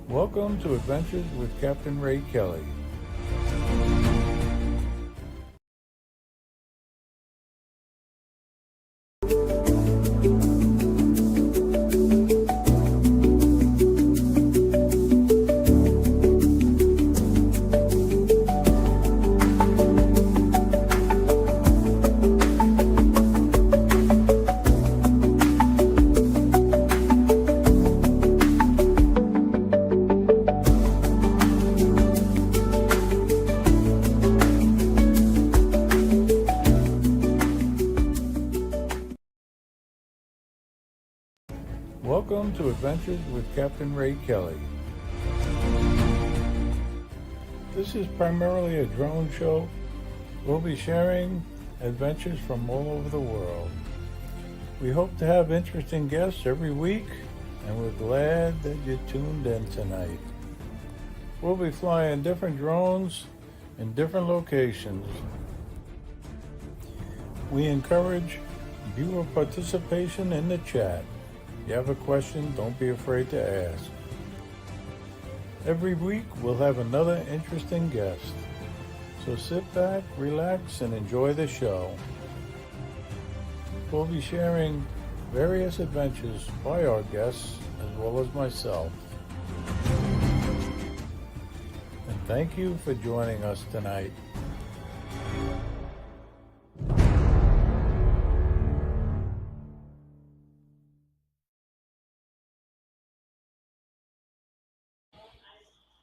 Welcome to Adventures with Captain Ray Kelly. Welcome to Adventures with Captain Ray Kelly. This is primarily a drone show. We'll be sharing adventures from all over the world. We hope to have interesting guests every week, and we're glad that you tuned in tonight. We'll be flying different drones in different locations. We encourage viewer participation in the chat. If you have a question, don't be afraid to ask. Every week we'll have another interesting guest. So sit back, relax, and enjoy the show. We'll be sharing various adventures by our guests as well as myself. And thank you for joining us tonight.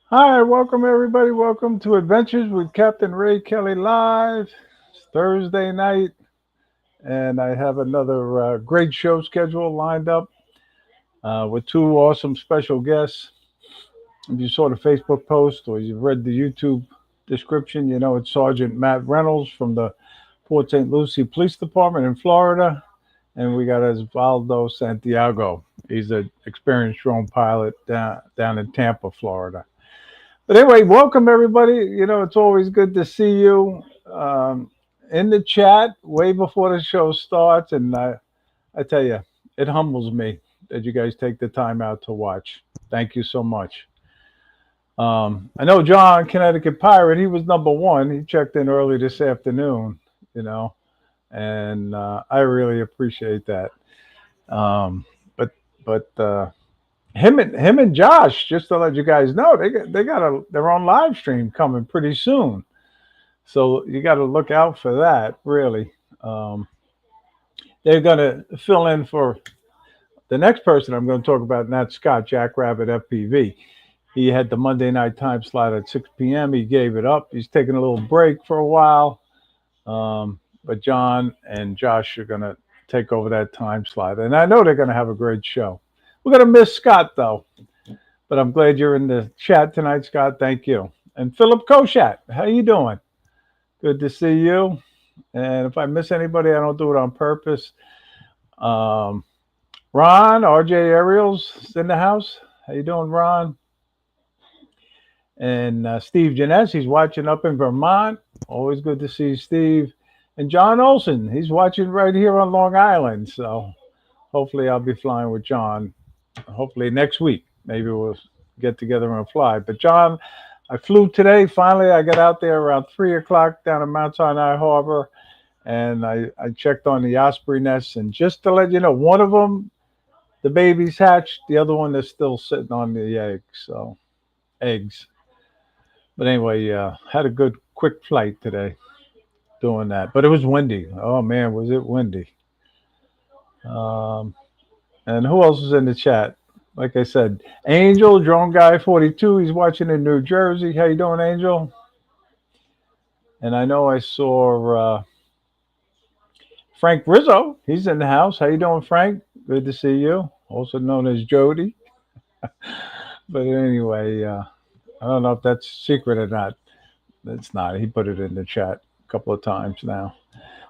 Hi, welcome everybody. Welcome to Adventures with Captain Ray Kelly Live. It's Thursday night, and I have another great show schedule lined up with two awesome special guests. If you saw the Facebook post or you've read the YouTube description, you know it's Sgt Matt Reynolds from the Port St Lucie Police Department in Florida, and we got Osvaldo Santiago. He's an experienced drone pilot down in Tampa, Florida. But anyway, welcome everybody. You know, it's always good to see you in the chat way before the show starts. And I tell you, it humbles me that you guys take the time out to watch. Thank you so much. I know John, Connecticut Pirate, he was number one. He checked in early this afternoon, you know, and I really appreciate that. But him and Josh, just to let you guys know, they got their own live stream coming pretty soon, so you got to look out for that. Really, they're gonna fill in for the next person I'm going to talk about, and that's Scott Jackrabbit FPV. He had the Monday night time slot at 6 p.m. He gave it up. He's taking a little break for a while, but John and Josh are going to take over that time slot, and I know they're going to have a great show. We're going to miss Scott, though, but I'm glad you're in the chat tonight, Scott. Thank you. And Philip Koshat, how you doing? Good to see you. And if I miss anybody, I don't do it on purpose. Ron, RJ Ariels in the house. How you doing, Ron? And Steve Janess, he's watching up in Vermont. Always good to see Steve. And John Olson, he's watching right here on Long Island. So hopefully I'll be flying with John. Hopefully next week, maybe we'll get together and fly. But John, I flew today. Finally, I got out there around 3 o'clock down in Mount Sinai Harbor, and I checked on the osprey nests. And just to let you know, one of them, the baby's hatched. The other one is still sitting on the eggs. But anyway, had a good quick flight today doing that. But it was windy. Oh, man, was it windy. And who else is in the chat? Like I said, Angel, Drone Guy 42, he's watching in New Jersey. How you doing, Angel? And I know I saw Frank Rizzo. He's in the house. How you doing, Frank? Good to see you. Also known as Jody. But anyway, I don't know if that's secret or not. It's not. He put it in the chat a couple of times now.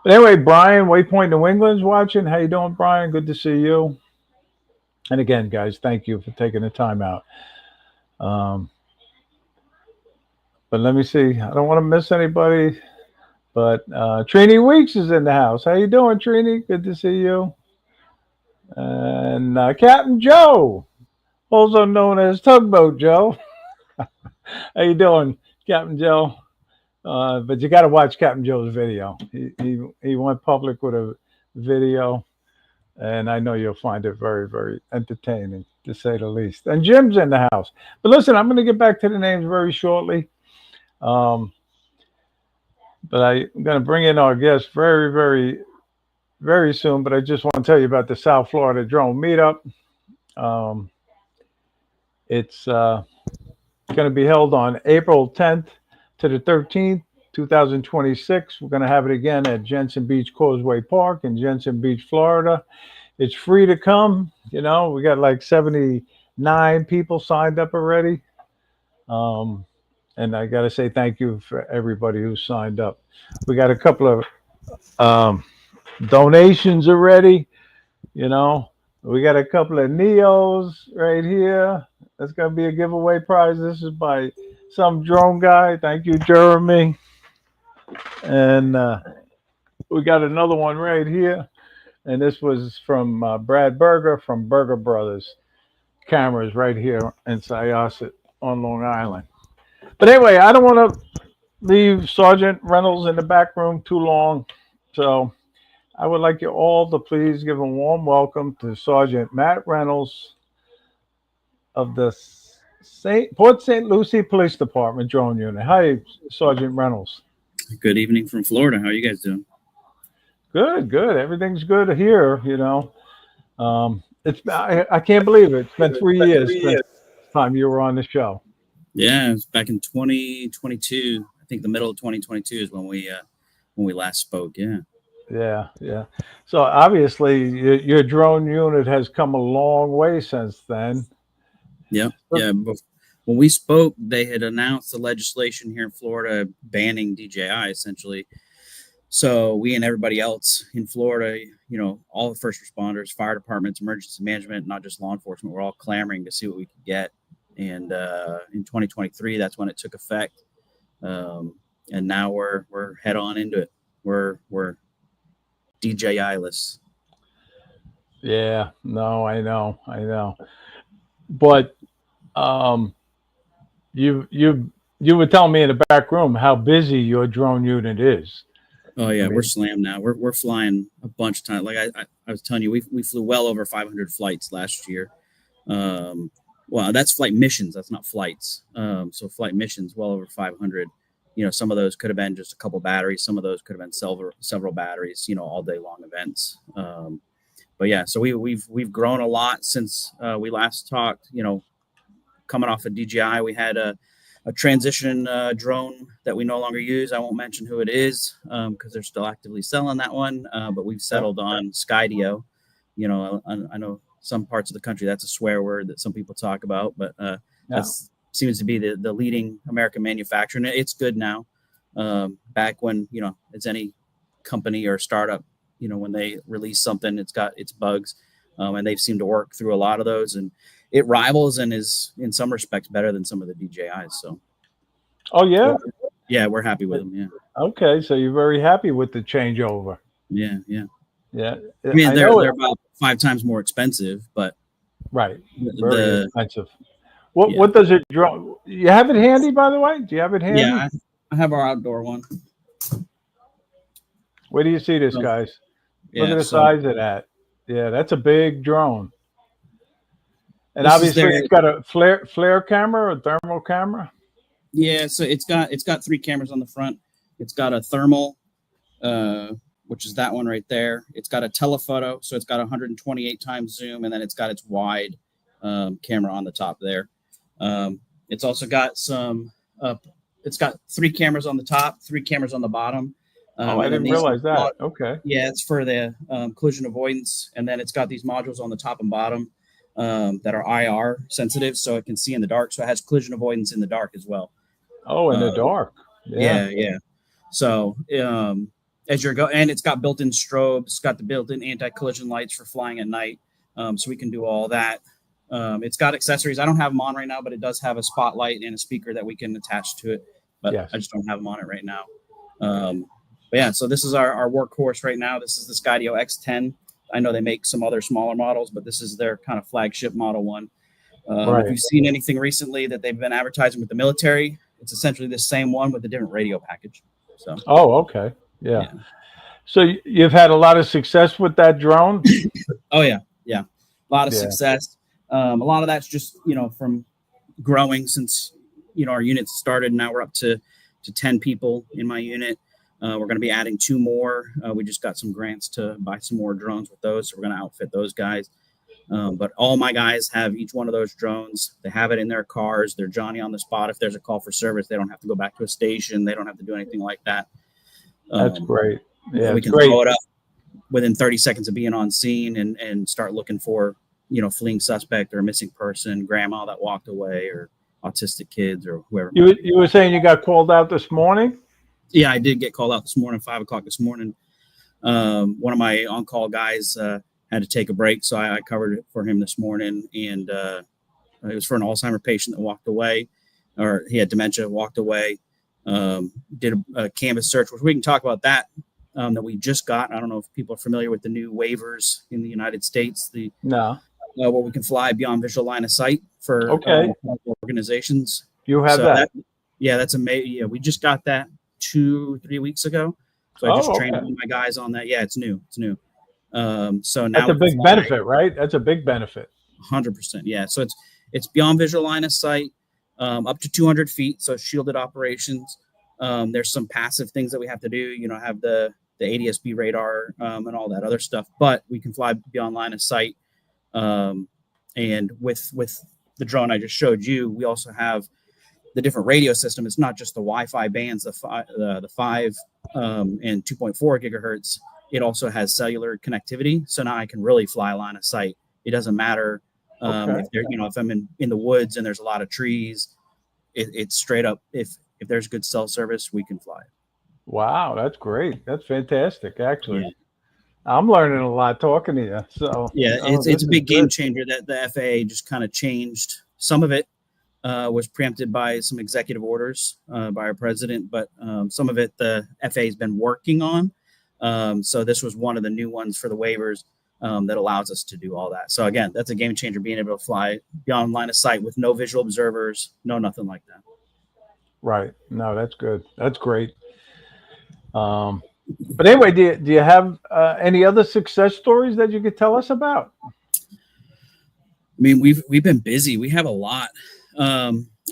But anyway, Brian, Waypoint New England's watching. How you doing, Brian? Good to see you. And again, guys, thank you for taking the time out. But let me see. I don't want to miss anybody. But Trini Weeks is in the house. How you doing, Trini? Good to see you. And Captain Joe. also known as Tugboat Joe. How you doing, Captain Joe? But you got to watch Captain Joe's video. He went public with a video, and I know you'll find it very, very entertaining, to say the least. And Jim's in the house. But listen, I'm going to get back to the names very shortly. Um, but I'm going to bring in our guest very, very, very soon. But I just want to tell you about the South Florida Drone Meetup. Um, it's going to be held on April 10th to the 13th, 2026. We're going to have it again at Jensen Beach Causeway Park in Jensen Beach, Florida. It's free to come. You know, we got like 79 people signed up already. And I got to say thank you for everybody who signed up. We got a couple of donations already. You know, we got a couple of Neos right here. That's going to be a giveaway prize. This is by some drone guy. Thank you, Jeremy. And we got another one right here. And this was from Brad Berger from Berger Brothers Cameras right here in Syosset on Long Island. But anyway, I don't want to leave Sergeant Reynolds in the back room too long. So I would like you all to please give a warm welcome to Sergeant Matt Reynolds of the Port St Lucie Police Department Drone Unit. Hi, Sergeant Reynolds. Good evening from Florida. How are you guys doing? Good, good. Everything's good here, you know. I can't believe it. It's been 3 years since the time you were on the show. Yeah, it was back in 2022. I think the middle of 2022 is when we last spoke. Yeah. Yeah. So obviously your drone unit has come a long way since then. Yeah. When we spoke, they had announced the legislation here in Florida banning DJI essentially. So we and everybody else in Florida, you know, all the first responders, fire departments, emergency management, not just law enforcement, we're all clamoring to see what we could get. And in 2023, that's when it took effect. And now we're head on into it. We're DJI-less. Yeah, no, I know. But you were telling me in the back room how busy your drone unit is. Oh yeah, we're slammed now. We're flying a bunch of times. Like I was telling you, we flew well over 500 flights last year. Well, that's flight missions. That's not flights. So flight missions, well over 500. You know, some of those could have been just a couple batteries. Some of those could have been several batteries. You know, all day long events. But yeah, so we've grown a lot since we last talked. You know, coming off of DJI, we had a transition drone that we no longer use. I won't mention who it is because they're still actively selling that one. But we've settled on Skydio. You know, I know some parts of the country that's a swear word that some people talk about, but that seems to be the leading American manufacturer, and it's good now. Back when, you know, it's any company or startup, you know, when they release something, it's got its bugs, and they've seemed to work through a lot of those, and it rivals and is in some respects better than some of the DJIs. So, oh yeah, yeah, we're happy with them. Yeah. Okay, so you're very happy with the changeover. Yeah. I mean, they're about 5 times more expensive, but right, very expensive. What does it draw? You have it handy, by the way? Do you have it handy? Yeah, I have our outdoor one. Where do you see this, guys? Look at the size of that. Yeah, that's a big drone. And obviously, it's got a flare camera or thermal camera. Yeah, so it's got 3 cameras on the front. It's got a thermal, which is that one right there. It's got a telephoto, so it's got 128 times zoom, and then it's got its wide camera on the top there. It's also got some. It's got 3 cameras on the top, 3 cameras on the bottom. I didn't realize that. Okay. Yeah, it's for the collision avoidance, and then it's got these modules on the top and bottom that are IR sensitive, so it can see in the dark. So it has collision avoidance in the dark as well. Oh, in the dark. Yeah. So as you're going, and it's got built-in strobes, it's got the built-in anti-collision lights for flying at night, so we can do all that. It's got accessories. I don't have them on right now, but it does have a spotlight and a speaker that we can attach to it. But I just don't have them on it right now. But yeah, so this is our workhorse right now. This is the Skydio X10. I know they make some other smaller models, but this is their kind of flagship model one. If you've seen anything recently that they've been advertising with the military, it's essentially the same one with a different radio package. So. Oh, okay. Yeah. So you've had a lot of success with that drone? Oh yeah. A lot of success. A lot of that's just, from growing since, our unit started. Now we're up to 10 people in my unit. We're going to be adding 2 more. We just got some grants to buy some more drones with those. So we're going to outfit those guys. But all my guys have each one of those drones. They have it in their cars. They're Johnny on the spot. If there's a call for service, they don't have to go back to a station. They don't have to do anything like that. That's great. Yeah, we can throw it up within 30 seconds of being on scene and start looking for, fleeing suspect or a missing person, grandma that walked away, or autistic kids, or whoever. You were saying you got called out this morning? Yeah, I did get called out this morning, 5 o'clock this morning. One of my on-call guys had to take a break, so I covered it for him this morning. And it was for an Alzheimer's patient that walked away, or he had dementia, walked away. Did a canvas search, which we can talk about that we just got. I don't know if people are familiar with the new waivers in the United States. Where we can fly beyond visual line of sight for organizations. You have that? That's amazing. Yeah, we just got that 2-3 weeks ago. So I just trained all my guys on that. Yeah, it's new. So now that's a big benefit, right? That's a big benefit. 100%. Yeah. So it's beyond visual line of sight, up to 200 feet. So shielded operations. There's some passive things that we have to do, have the ADS-B radar and all that other stuff, but we can fly beyond line of sight. And with the drone I just showed you, we also have the different radio system. It's not just the Wi-Fi bands, the 5 and 2.4 gigahertz. It also has cellular connectivity. So now I can really fly line of sight. It doesn't matter if I'm in the woods and there's a lot of trees. It's straight up. If there's good cell service, we can fly. Wow, that's great. That's fantastic. Actually, I'm learning a lot talking to you. So it's a big game changer that the FAA just kind of changed. Some of it was preempted by some executive orders by our president, but some of it the FAA has been working on. So this was one of the new ones for the waivers that allows us to do all that. So again, that's a game changer, being able to fly beyond line of sight with no visual observers, no nothing like that. Right. No, that's good. That's great. But anyway, do you have any other success stories that you could tell us about? I mean, we've been busy. We have a lot. I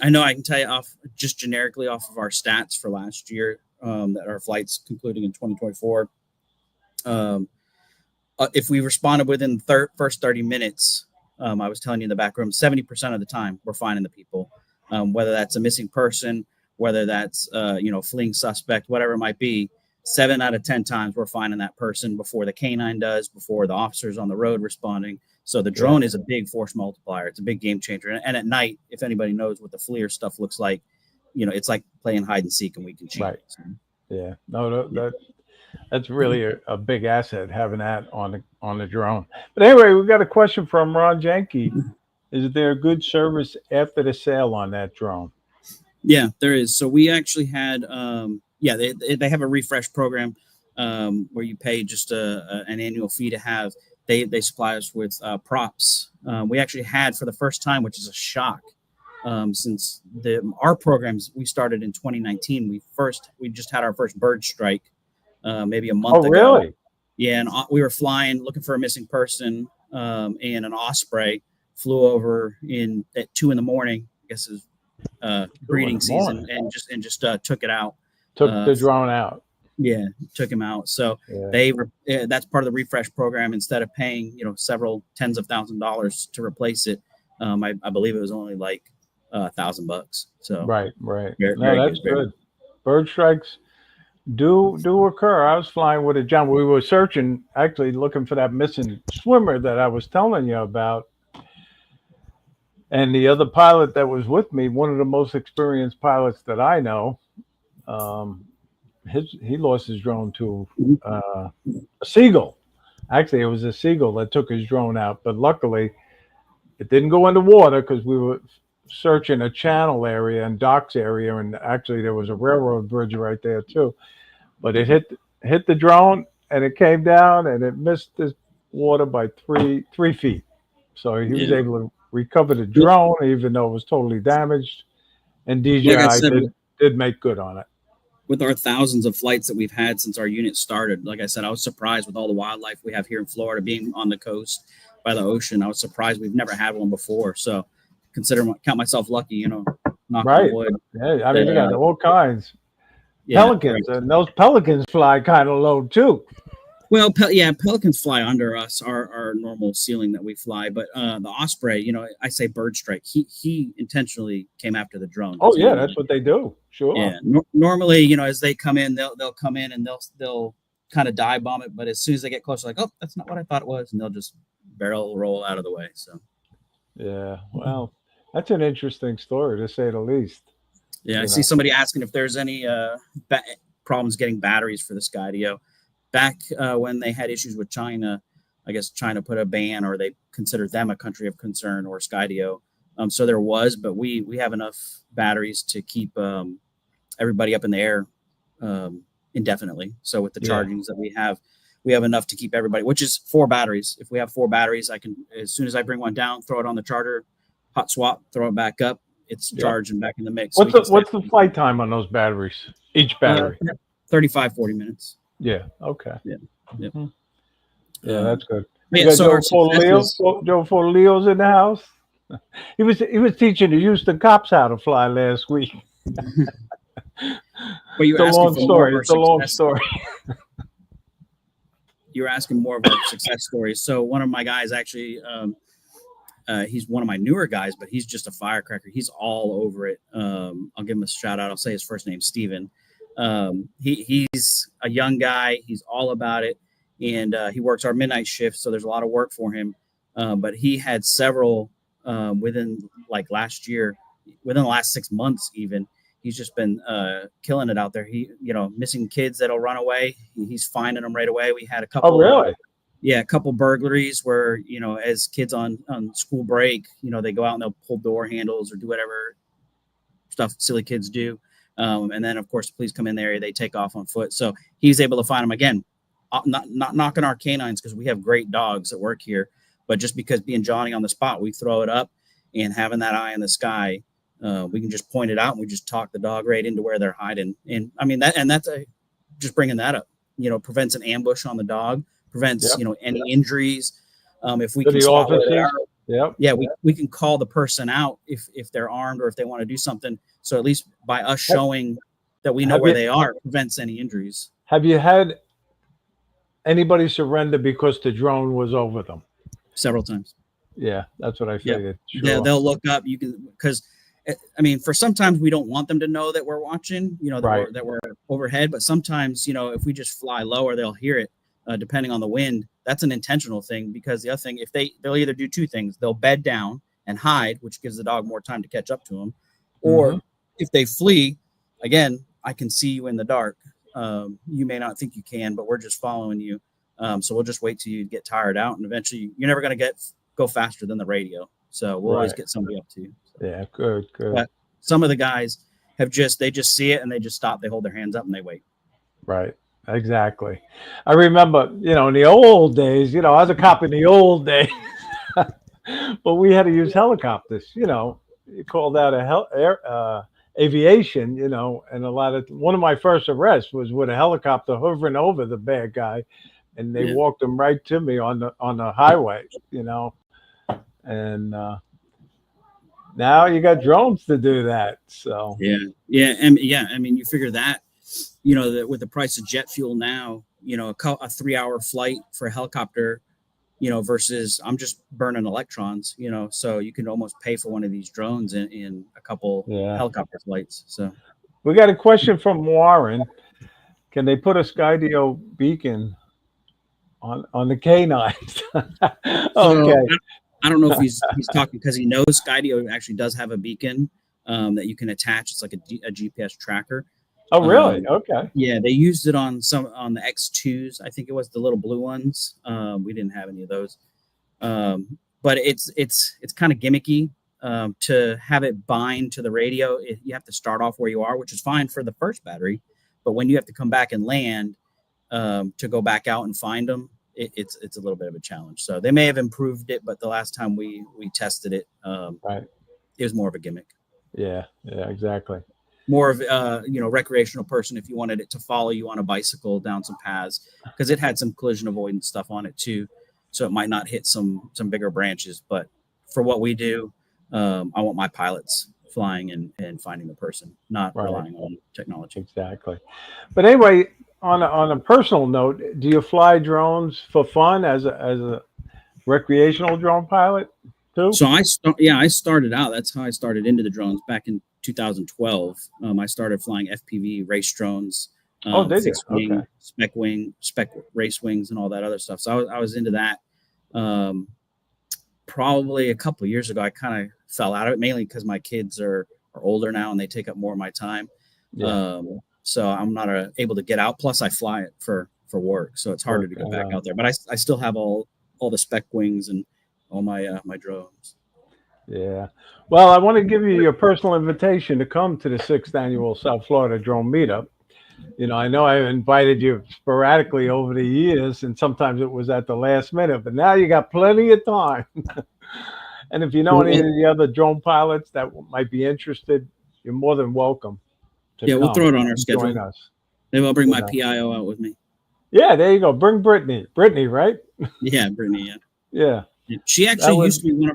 know I can tell you generically off of our stats for last year, that our flights concluding in 2024. If we responded within the first 30 minutes, I was telling you in the back room, 70% of the time we're finding the people, whether that's a missing person, whether that's fleeing suspect, whatever it might be. 7 out of 10 times we're finding that person before the canine does, before the officers on the road responding. So the drone is a big force multiplier. It's a big game changer. And at night, if anybody knows what the FLIR stuff looks like, it's like playing hide and seek, and we can cheat. Right. So. Yeah. No, that's really a big asset, having that on the drone. But anyway, we got a question from Ron Janke. Is there good service after the sale on that drone? Yeah, there is. So we actually had, they have a refresh program where you pay just an annual fee to have. They supply us with props. We actually had, for the first time, which is a shock, since our programs we started in 2019. We just had our first bird strike maybe a month ago. Oh, really? Yeah, and we were flying looking for a missing person, and an osprey flew over at 2 a.m. I guess is breeding season, and just took it out. Took the drone out. Yeah, took him out. So that's part of the refresh program. Instead of paying several tens of $1,000s to replace it, I believe it was only like $1,000. So right. That's good. Bird strikes do occur. I was flying with a John. We were searching, actually looking for that missing swimmer that I was telling you about. And the other pilot that was with me, one of the most experienced pilots that I know, he lost his drone to a seagull. Actually, it was a seagull that took his drone out, but luckily it didn't go in the water because we were searching a channel area and docks area, and actually there was a railroad bridge right there too. But it hit the drone, and it came down, and it missed the water by three feet. So he was able to recover the drone, even though it was totally damaged. And Like I DJI said, did make good on it. with our thousands of flights that we've had since our unit started, like I said, I was surprised with all the wildlife we have here in Florida, being on the coast by the ocean. I was surprised we've never had one before. So count myself lucky, you know, knock on Right. wood. Yeah, I mean, you got all kinds. Yeah, Pelicans, right. and those pelicans fly kind of low too. Well, pelicans fly under us, our normal ceiling that we fly. But the osprey, you know, I say bird strike. He intentionally came after the drone. Oh yeah, So, that's what they do. Sure. yeah. Normally, you know, as they come in, they'll come in and they'll kind of dive bomb it. But as soon as they get closer, like, oh, that's not what I thought it was, and they'll just barrel roll out of the way. So Yeah. Well, that's an interesting story to say the least. yeah, I You see know. somebody asking if there's any problems getting batteries for the Skydio. Back when they had issues with China, I guess China put a ban, or they considered them a country of concern, or Skydio. So there was, but we have enough batteries to keep everybody up in the air indefinitely. So with the chargings that we have enough to keep everybody, which is 4 batteries. If we have 4 batteries, I can, as soon as I bring one down, throw it on the charger, hot swap, throw it back up. It's charged and back in the mix. What's the flight time on those batteries? Each battery? 35, 40 minutes. Yeah. Okay. Yeah. Yep. Mm-hmm. Yeah, that's good. Yeah, You got so Joe Forleo's in the house. He was teaching the Houston cops how to fly last week. But you It's a long story. It's a long story. You're asking more of our success stories. So one of my guys actually, he's one of my newer guys, but he's just a firecracker. He's all over it. I'll give him a shout out. I'll say his first name, Steven. He's a young guy. He's all about it. And he works our midnight shift, so there's a lot of work for him. But he had several within like last year, within the last 6 months even. He's just been killing it out there. He, you know, missing kids that'll run away. He's finding them right away. We had a couple. Oh, really? A couple burglaries where, you know, as kids on school break, you know, they go out and they'll pull door handles or do whatever stuff silly kids do. And then, of course, the police come in there. They take off on foot. So he's able to find them again. Not knocking our canines, because we have great dogs that work here, but just because being Johnny on the spot, we throw it up, and having that eye in the sky, we can just point it out and we just talk the dog right into where they're hiding. And I mean that's just bringing that up, you know, prevents an ambush on the dog, prevents you know, any injuries. If we can spot where they are, we can call the person out if they're armed or if they want to do something. So at least by us showing that we know where they are, prevents any injuries. Have you had anybody surrender because the drone was over them? Several times. Yeah, that's what I figured. Sure. They'll look up. You can, because I mean, for sometimes we don't want them to know that we're watching, you know, that we're overhead. But sometimes, you know, if we just fly lower, they'll hear it. Depending on the wind, that's an intentional thing, because the other thing, they'll either do 2 things: they'll bed down and hide, which gives the dog more time to catch up to them, or if they flee, again, I can see you in the dark. You may not think you can, but we're just following you. So we'll just wait till you get tired out, and eventually you're never going to go faster than the radio. So we'll always get somebody up to you. So. Yeah, good. But some of the guys they just see it and they just stop. They hold their hands up and they wait. Right. Exactly. I remember, you know, in the old days, you know, I was a cop in the old days, but we had to use helicopters. You know, you call that aviation, you know, and one of my first arrests was with a helicopter hovering over the bad guy, and they walked him right to me on the highway, you know, and now you got drones to do that. So I mean, you figure that, you know, that with the price of jet fuel now, you know, a 3-hour flight for a helicopter, you know, versus I'm just burning electrons, you know, so you can almost pay for one of these drones in a couple helicopter flights. So we got a question from Warren. Can they put a Skydio beacon on the canines? Okay. I don't know if he's talking because he knows Skydio actually does have a beacon that you can attach. It's like a GPS tracker. Oh, really? Okay. Yeah, they used it on the X2s. I think it was the little blue ones. We didn't have any of those. But it's kind of gimmicky to have it bind to the radio. You have to start off where you are, which is fine for the first battery. But when you have to come back and land to go back out and find them, it's a little bit of a challenge. So they may have improved it, but the last time we tested it, Right. it was more of a gimmick. Yeah, exactly. More of recreational person if you wanted it to follow you on a bicycle down some paths, because it had some collision avoidance stuff on it too, so it might not hit some bigger branches. But for what we do, I want my pilots flying and finding the person, not relying on technology. Exactly. But anyway, on a personal note, do you fly drones for fun as a recreational drone pilot too? So I started out. That's how I started into the drones back in 2012. I started flying FPV race drones, fixed wing, Okay. spec race wings, and all that other stuff. So I was into that. Probably a couple of years ago, I kind of fell out of it, mainly because my kids are older now and they take up more of my time. Yeah. So I'm not able to get out. Plus, I fly it for work, so it's harder to get back out there. But I still have all the spec wings and all my my drones. Yeah. Well, I want to give you your personal invitation to come to the 6th annual South Florida Drone Meetup. I know I invited you sporadically over the years, and sometimes it was at the last minute, but now you got plenty of time. And if you know any of the other drone pilots that might be interested, you're more than welcome to come. We'll throw it on our schedule. Join us. Maybe I'll bring my PIO out with me. Yeah, there you go. Bring Brittany. Brittany, right? Yeah, Brittany. Yeah. She actually used to be one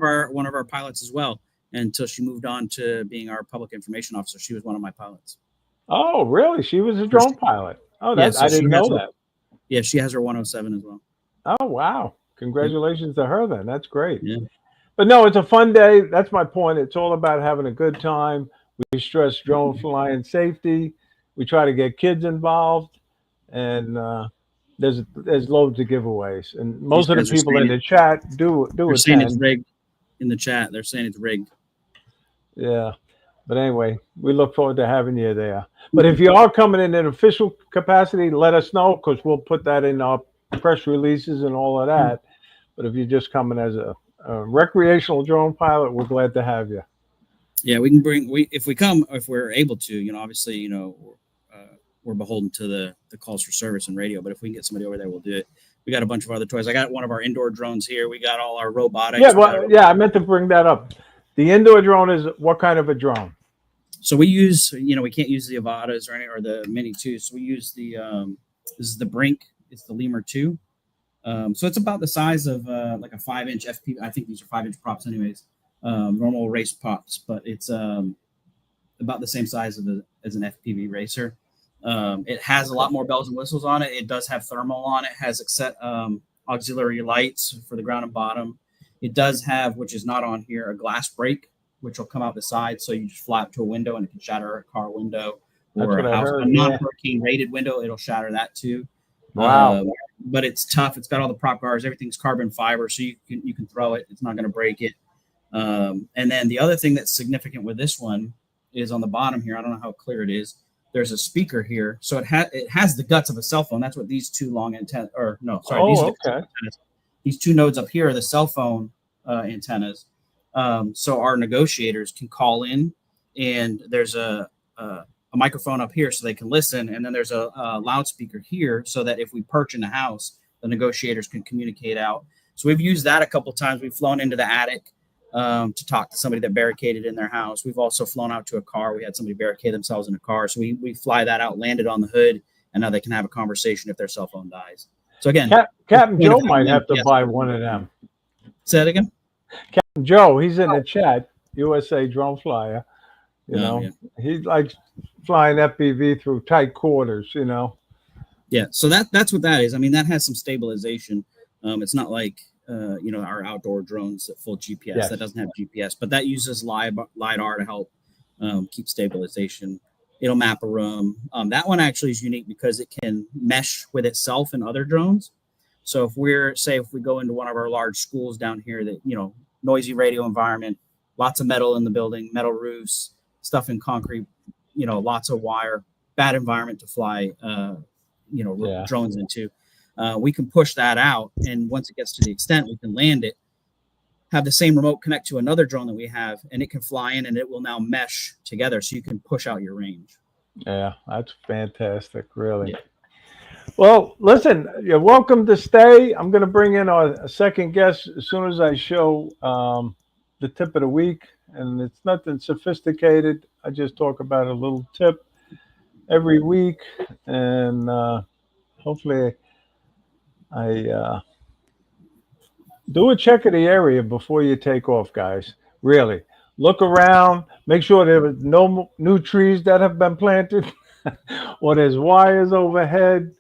of our pilots as well, until she moved on to being our public information officer. She was one of my pilots. Oh, really? She was a drone pilot. Oh, so I didn't know that. Yeah, she has her 107 as well. Oh, wow. Congratulations to her then. That's great. Yeah. But no, it's a fun day. That's my point. It's all about having a good time. We stress drone flying safety. We try to get kids involved, and there's loads of giveaways. And most of the people in the chat do attend. Saying it's rigged in the chat. They're saying it's rigged. Yeah. But anyway, we look forward to having you there. But if you are coming in an official capacity, let us know, because we'll put that in our press releases and all of that. But if you're just coming as a recreational drone pilot, we're glad to have you. Yeah, we can if we're able to. Obviously, we're beholden to the calls for service and radio. But if we can get somebody over there, we'll do it. We got a bunch of other toys. I got one of our indoor drones here. We got all our robotics. I meant to bring that up. The indoor drone is what kind of a drone? So we use, we can't use the Avadas or the Mini 2. So we use the this is the Brink. It's the Lemur 2. So it's about the size of like a 5-inch FPV. I think these are 5-inch props anyways. Normal race props, but it's about the same size as an FPV racer. It has a lot more bells and whistles on it. It does have thermal on it. Has set auxiliary lights for the ground and bottom. It does have, which is not on here, a glass break, which will come out the side. So you just fly up to a window and it can shatter a car window or a non-hurricane rated window. It'll shatter that too. Wow. But it's tough. It's got all the prop guards. Everything's carbon fiber, so you can throw it. It's not going to break it. And then the other thing that's significant with this one is on the bottom here. I don't know how clear it is. There's a speaker here, so it has the guts of a cell phone. That's what these two long antennas, these two nodes up here are the cell phone antennas. So our negotiators can call in, and there's a microphone up here so they can listen, and then there's a loudspeaker here so that if we perch in the house, the negotiators can communicate out. So we've used that a couple of times. We've flown into the attic to talk to somebody that barricaded in their house. We've also flown out to a car. We had somebody barricade themselves in a car. So we fly that out, landed on the hood, and now they can have a conversation if their cell phone dies. So again, Captain Joe might have to buy one of them. Say that again? Captain Joe, he's in the chat, USA drone flyer. He likes flying FPV through tight quarters, Yeah, so that's what that is. I mean, that has some stabilization. It's not like our outdoor drones at full GPS. Yes. That doesn't have GPS, but that uses LiDAR to help keep stabilization. It'll map a room. That one actually is unique because it can mesh with itself and other drones. So if we go into one of our large schools down here that, noisy radio environment, lots of metal in the building, metal roofs, stuff in concrete, lots of wire, bad environment to fly, drones into. We can push that out. And once it gets to the extent, we can land it, have the same remote connect to another drone that we have, and it can fly in and it will now mesh together so you can push out your range. Yeah, that's fantastic, really. Yeah. Well, listen, you're welcome to stay. I'm going to bring in a second guest as soon as I show the tip of the week. And it's nothing sophisticated. I just talk about a little tip every week. And hopefully, I do a check of the area before you take off, guys. Really. Look around, make sure there are no new trees that have been planted, or there's wires overhead,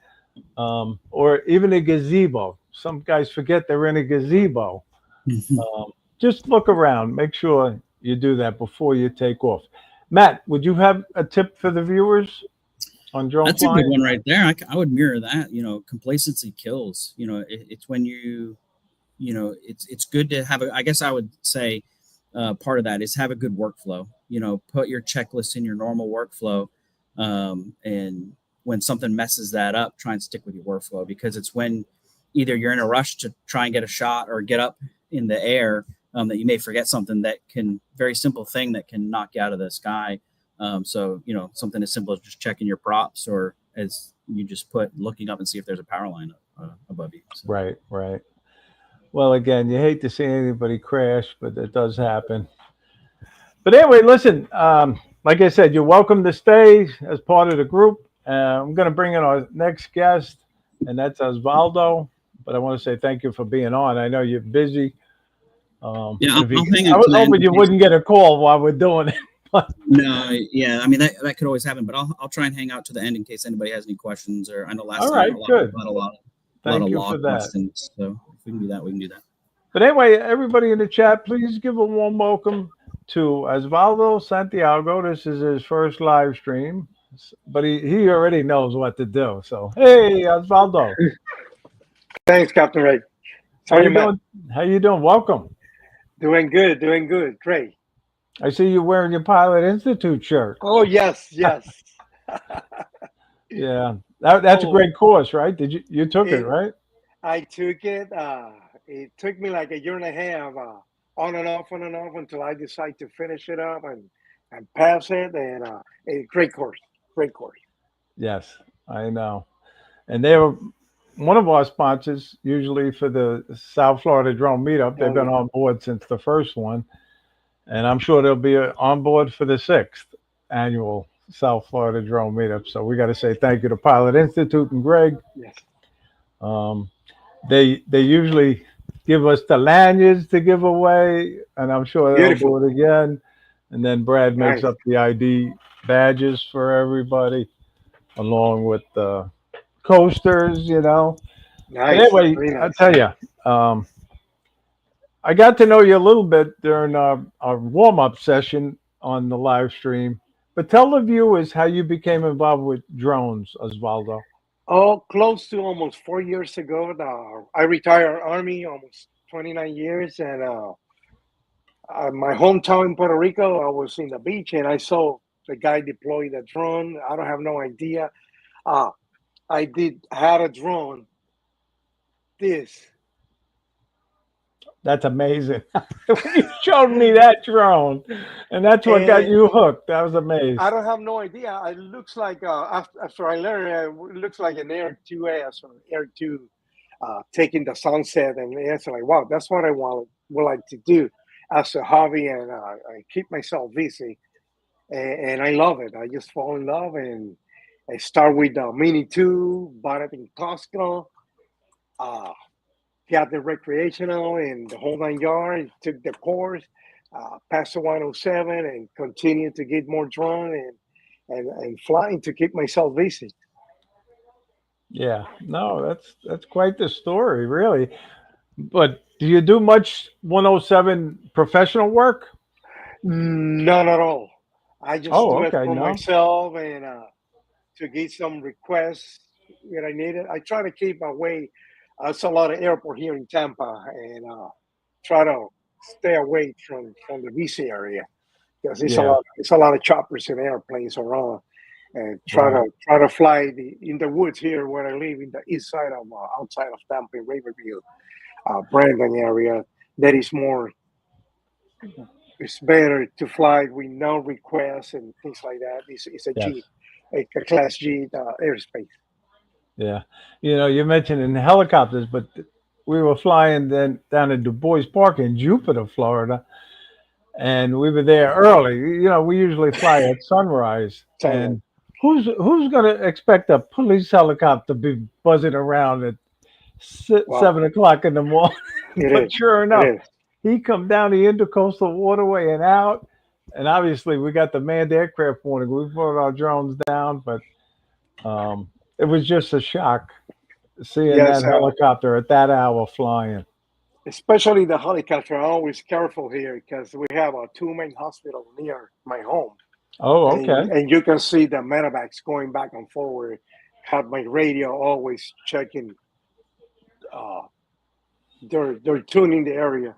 or even a gazebo. Some guys forget they're in a gazebo. Just look around. Make sure you do that before you take off. Matt, would you have a tip for the viewers on drone That's a good flying? one right there. I would mirror that. Complacency kills. It's when it's good to have I guess I would say part of that is have a good workflow. Put your checklist in your normal workflow, and when something messes that up, try and stick with your workflow, because it's when either you're in a rush to try and get a shot or get up in the air, that you may forget something that can, very simple thing that can knock you out of the sky. So something as simple as just checking your props, or as you just put, looking up and see if there's a power line above you. So. Right, right. Well, again, you hate to see anybody crash, but it does happen. But anyway, listen, like I said, you're welcome to stay as part of the group. I'm going to bring in our next guest, and that's Osvaldo. But I want to say thank you for being on. I know you're busy. Yeah, I'll hang I out to was the end hoping in you case. wouldn't get a call while we're doing it. But No, yeah, I mean that could always happen, but I'll try and hang out to the end in case anybody has any questions. Or I know last all time right, a lot of good. people had a lot Thank of you law for that. questions. So if we can do that, we can do that. But anyway, everybody in the chat, please give a warm welcome to Osvaldo Santiago. This is his first live stream, but he already knows what to do. So, hey, Osvaldo, Thanks, Captain Ray. how Sorry, you Matt. doing? How you doing? Welcome. Doing good, doing good. Great. I see you wearing your Pilot Institute shirt. Oh, yes, yes. Yeah, that's a Oh, great course, right? Did you took it, it, right? I took it. It took me like a year and a half, on and off until I decided to finish it up and pass it. And a great course, great course. Yes, I know. And they were one of our sponsors, usually for the South Florida Drone Meetup. They've Oh, been yeah. on board since the first one, and I'm sure they'll be on board for the sixth annual South Florida Drone Meetup. So we got to say thank you to Pilot Institute and Greg. Yes. Um, they usually give us the lanyards to give away, and I'm sure they'll Beautiful. do it again. And then Brad makes Nice. up the ID badges for everybody, along with the coasters. But Nice. anyway, Very I nice. tell you, I got to know you a little bit during our warm up session on the live stream. But tell the viewers how you became involved with drones, Osvaldo. Oh, close to almost 4 years ago. I retired Army almost 29 years. And my hometown in Puerto Rico, I was in the beach and I saw the guy deploy the drone. I don't have no idea. Uh, I had a drone. This. That's amazing. You showed me that drone, and that's what got And you hooked. I was amazed. I don't have no idea. It looks like after I learned, it looks like an Air 2S or Air 2 taking the sunset, and it's like, wow, that's what I would like to do as a hobby, and I keep myself busy, and I love it. I just fall in love, and I start with the Mini 2, bought it in Costco, uh, got the recreational and the whole 9 yards, took the course, passed the 107, and continued to get more drone and flying to keep myself busy. Yeah, no, that's quite the story, really. But do you do much 107 professional work? Not at all. I just Oh, do it okay, for no. myself and to get some requests that I needed. I try to keep away. It's a lot of airport here in Tampa, and try to stay away from the VC area because Yeah, it's a lot of choppers and airplanes around. And right. try to fly in the woods here where I live in the east side of outside of Tampa, in Riverview, Brandon area. That is more. It's better to fly with no requests and things like that. It's a Yes. G, a class G airspace. Yeah. You mentioned in helicopters, but we were flying then down in Du Bois Park in Jupiter, Florida, and we were there early. We usually fly at sunrise, So, and who's going to expect a police helicopter to be buzzing around at wow, 7 o'clock in the morning? it But is. sure It enough, is. he come down the intercoastal waterway and out, and obviously we got the manned aircraft warning. We brought our drones down, but um, it was just a shock seeing that Yes, helicopter at that hour flying. especially the helicopter. I'm always careful here because we have a two main hospital near my home, Oh, and okay. and you can see the medevacs going back and forward. Have my radio always checking. Uh, they're tuning the area,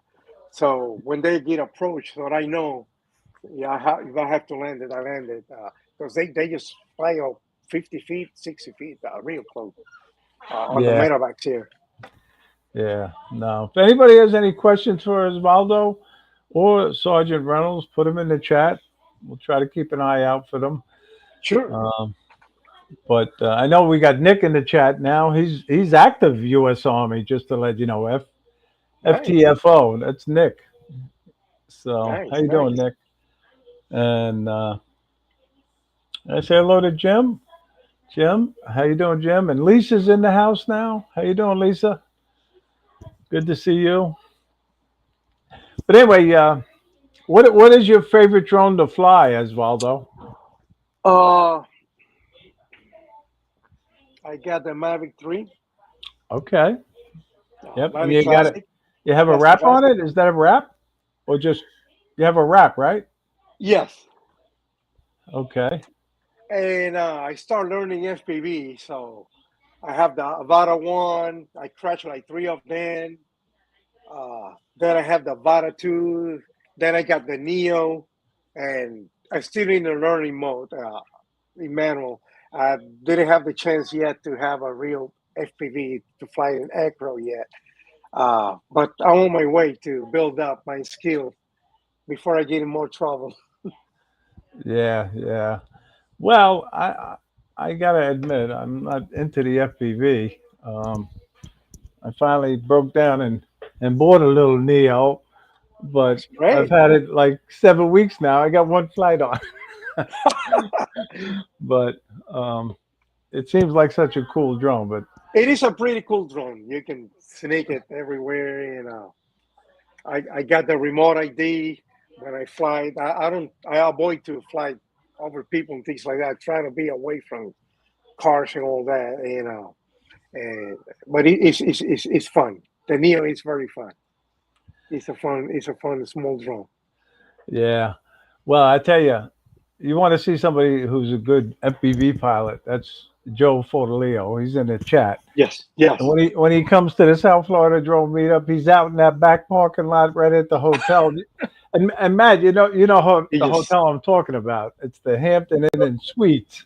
so when they get approached, so I know, yeah, if I have to land it, I land it because they just fly up 50 feet, 60 feet, real close on the Yeah, medevacs here. yeah. No. If anybody has any questions for Osvaldo or Sergeant Reynolds, put them in the chat. We'll try to keep an eye out for them. Sure. Um, but I know we got Nick in the chat now. He's active U.S. Army. Just to let you know, Nice, FTFO. That's Nick. So how nice, you doing, nice. Nick? And I say hello to Jim. Jim, how you doing, Jim? And Lisa's in the house now. How you doing, Lisa? Good to see you. But anyway, what is your favorite drone to fly, Osvaldo? Uh, I got the Mavic 3, Okay. Yep. And Mavic you got it. Classic. You have a That's the wrap on classic. it? Is that a wrap? Or just you have a wrap, right? Yes. Okay. And I start learning FPV, so I have the Avata 1. I crashed like three of them. Then I have the Avata 2. Then I got the Neo, and I'm still in the learning mode. Emmanuel, I didn't have the chance yet to have a real FPV to fly an acro yet. But I'm on my way to build up my skill before I get in more trouble. Yeah, yeah. Well, I gotta admit, I'm not into the FPV. I finally broke down and bought a little Neo, but That's I've great. had it like 7 weeks now. I got one flight on, but it seems like such a cool drone. But It is a pretty cool drone. You can sneak it everywhere. I got the remote ID when I fly. I avoid to fly over people and things like that. Trying to be away from cars and all that. And but it's fun. The Neo is very fun. It's a fun small drone. yeah, well, I tell you, you want to see somebody who's a good FPV pilot? That's Joe Fortaleo. He's in the chat. Yes, And yes, when he comes to the South Florida drone meetup, he's out in that back parking lot right at the hotel. And Matt, he the just hotel I'm talking about. It's the Hampton Inn and Suites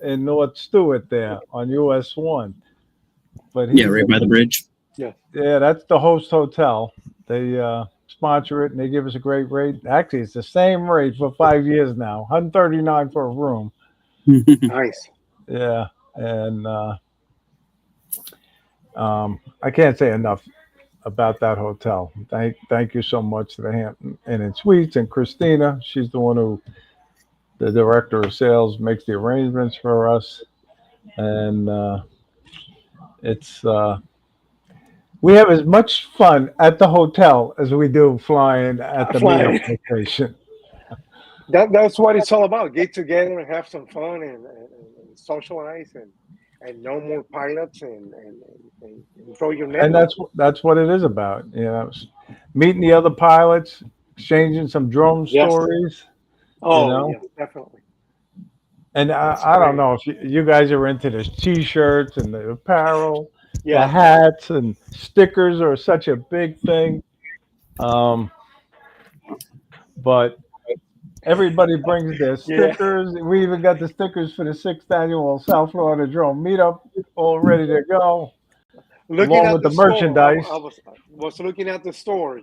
in North Stewart there on US One. But Yeah, he's right by the bridge. yeah. yeah, that's the host hotel. They sponsor it and they give us a great rate. Actually, it's the same rate for 5 years now. 139 for a room. Nice. Yeah, and I can't say enough about that hotel. Thank you so much to the Hampton Inn and Suites and Christina. She's the one who, the director of sales, makes the arrangements for us, and it's we have as much fun at the hotel as we do flying at the meetup Flying. location. That's what it's all about. Get together and have some fun and socialize and know more pilots and grow your And network. that's what it is about. Meeting the other pilots, exchanging some drone Yes. stories. You Oh, know, yes, definitely. and That's I don't great. know if you guys are into the t-shirts and the apparel, the Yes. hats and stickers are such a big thing. Um, but everybody brings their Yeah. stickers. We even got the stickers for the sixth annual South Florida Drone Meetup all ready to go, Looking along at with the the store, merchandise. I was looking at the store.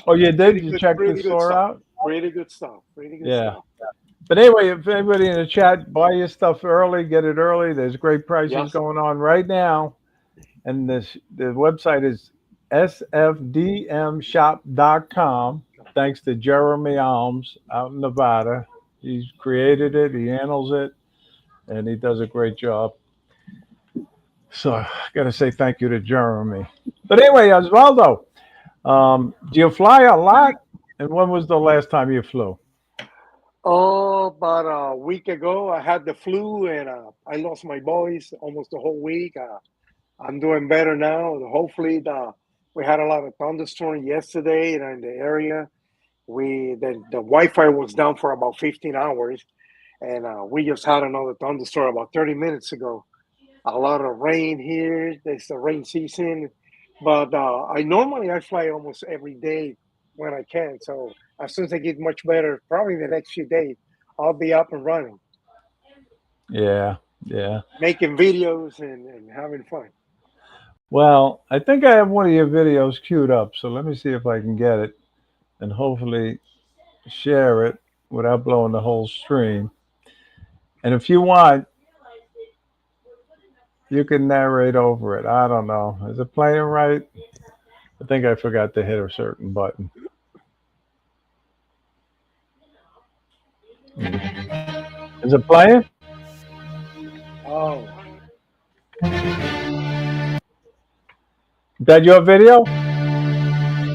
Oh, you did? Pretty You good, checked the pretty good store stuff. out? Pretty good stuff. Pretty good Yeah. stuff. But anyway, if anybody in the chat, buy your stuff early, get it early. There's great prices Yes. going on right now. And the website is sfdmshop.com. Thanks to Jeremy Alms out in Nevada. He's created it, he handles it, and he does a great job. So I got to say thank you to Jeremy. But anyway, Osvaldo, do you fly a lot? And when was the last time you flew? Oh, about a week ago, I had the flu and I lost my voice almost the whole week. I'm doing better now. Hopefully, we had a lot of thunderstorm yesterday in the area. The Wi-Fi was down for about 15 hours, and we just had another thunderstorm about 30 minutes ago. A lot of rain here. It's the rain season, but I fly almost every day when I can. So as soon as I get much better, probably the next few days, I'll be up and running, Yeah, yeah. making videos and having fun. Well, I think I have one of your videos queued up, so let me see if I can get it and hopefully share it without blowing the whole stream. And if you want, you can narrate over it. I don't know. Is it playing right? I think I forgot to hit a certain button. Is it playing? Oh, Is that your video?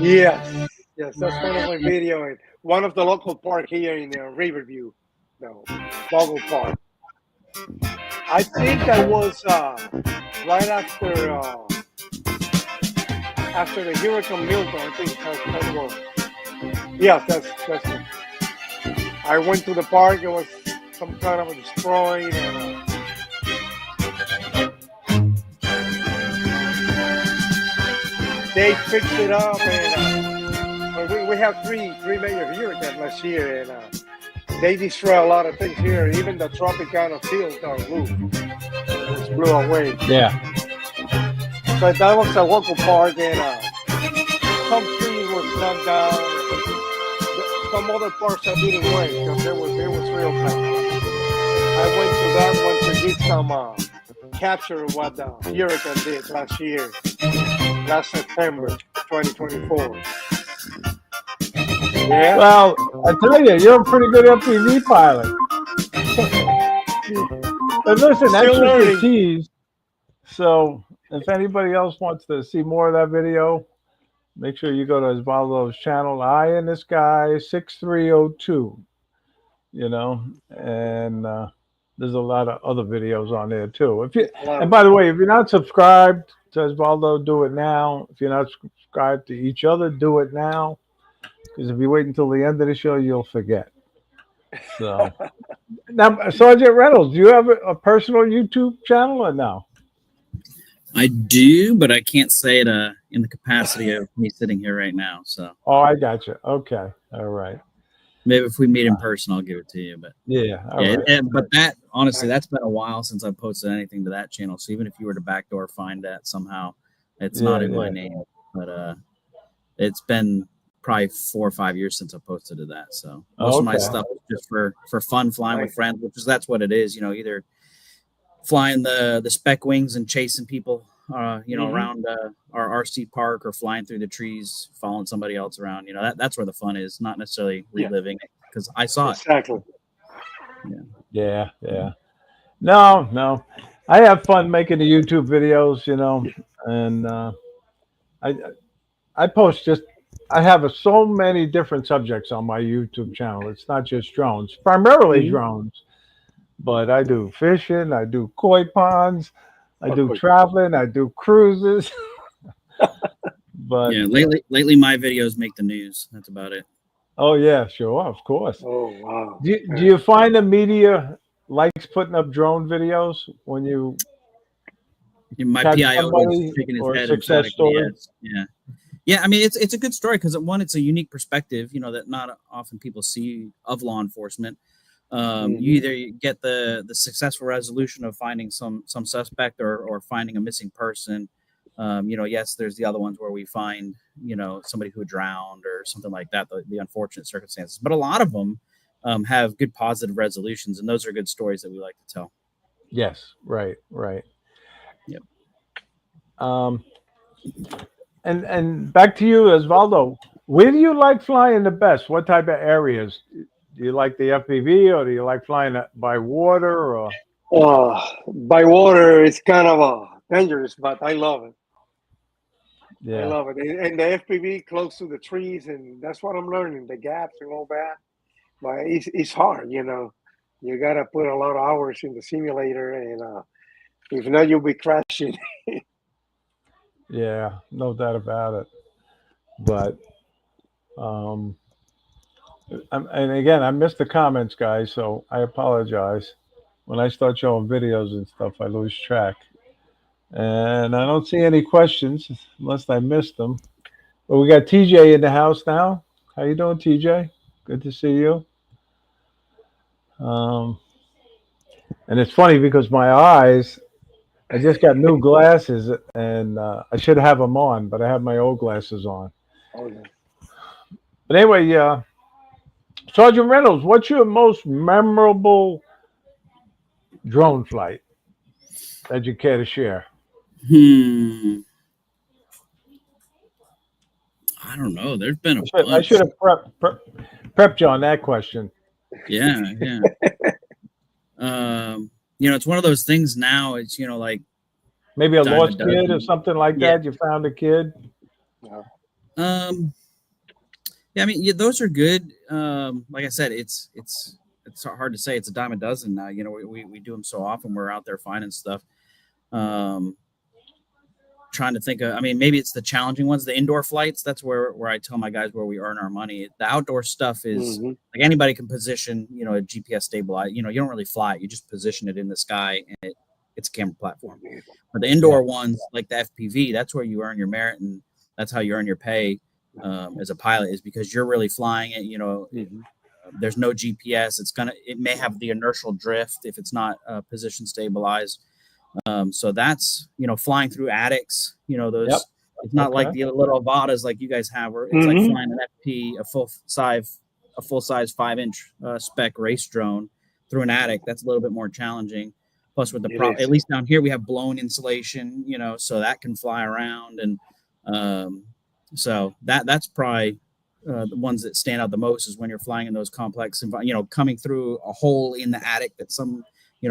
yes, yes, that's one of my video in one of the local park here in Riverview, no, Boggle Park. I think I was right after the Hurricane Milton. I think that was. Yeah, that's it. I went to the park. It was some kind of a destroyed, and they fixed it up. And we have three major hurricanes last year, and they destroy a lot of things here. Even the Tropicana field are roof was blew away. Yeah. So that was a local park, and some trees were knocked down. Some other parts that didn't work because it was real bad. I went to that one to get some capture of what the hurricane did last September 2024. Yeah. Well, I tell you, you're a pretty good MPV pilot. But listen, that's Still just learning. a tease. So if anybody else wants to see more of that video, make sure you go to Osvaldo's channel, Eye in the Sky 6302. You know, and there's a lot of other videos on there too. And by the way, if you're not subscribed to Osvaldo, do it now. If you're not subscribed to each other, do it now. Because if you wait until the end of the show, you'll forget. So now, Sgt Reynolds, do you have a personal YouTube channel or no? I do, but I can't say it in the capacity of me sitting here right now. So. Oh, I got you. Okay, all right. Maybe if we meet in person, I'll give it to you. But yeah, right. But that honestly, that's been a while since I've posted anything to that channel. So even if you were to backdoor find that somehow, it's not in my name. But it's been probably 4 or 5 years since I posted to that. So most of my stuff is just for fun, flying with friends, that's what it is. You know, either flying the spec wings and chasing people, around our RC park, or flying through the trees, following somebody else around. You know, that's where the fun is, not necessarily reliving it, because I saw it. Exactly. Yeah. No. I have fun making the YouTube videos, you know, and I post I have so many different subjects on my YouTube channel. It's not just drones, primarily drones, but I do fishing, I do koi ponds, I do traveling, I do cruises. But yeah, lately my videos make the news. That's about it. Oh yeah, sure, of course. Oh wow. Do you find the media likes putting up drone videos when you? My PIO is shaking his head emphatically. Yes. Yeah. I mean, it's a good story because it's a unique perspective, that not often people see of law enforcement. You either get the successful resolution of finding some suspect or finding a missing person. Yes, there's the other ones where we find, somebody who drowned or something like that, the unfortunate circumstances. But a lot of them, have good positive resolutions, and those are good stories that we like to tell. Yes, right. Yep. And back to you, Osvaldo. Where do you like flying the best? What type of areas? Do you like the FPV, or do you like flying by water? Or By water, it's kind of dangerous, but I love it. I yeah, love it. And the FPV close to the trees, and that's what I'm learning, the gaps and all that. But it's hard, you know. You got to put a lot of hours in the simulator, and if not, you'll be crashing. yeah, no doubt about it. But um, and again, I missed the comments, guys, so I apologize. When I start showing videos and stuff, I lose track. And I don't see any questions unless I missed them. But we got TJ in the house now. How you doing, TJ? Good to see you. Um, and it's funny because my eyes, I just got new glasses, and I should have them on, but I have my old glasses on. Oh, yeah. But anyway, Sergeant Reynolds, what's your most memorable drone flight that you care to share? I don't know. There's been a I bunch. should have prepped you on that question. Yeah. It's one of those things now. It's like Maybe a dime a lost kid or dozen. something like that. You found a kid. Yeah. Yeah, I mean, those are good. Like I said, it's hard to say. It's a dime a dozen now. We do them so often. We're out there finding stuff. Trying to think of, I mean, maybe it's the challenging ones, the indoor flights. That's where I tell my guys where we earn our money. The outdoor stuff is like anybody can position, a GPS stabilized. You don't really fly it. You just position it in the sky, and it's a camera platform. But the indoor ones, like the FPV, that's where you earn your merit, and that's how you earn your pay as a pilot, is because you're really flying it. There's no GPS. It may have the inertial drift if it's not position stabilized. So that's flying through attics. Those. Yep. It's not like the little Avadas like you guys have, where it's like flying an FP, a full size 5-inch spec race drone through an attic. That's a little bit more challenging. Plus, with at least down here we have blown insulation, so that can fly around, and so that's probably the ones that stand out the most is when you're flying in those complex, coming through a hole in the attic that some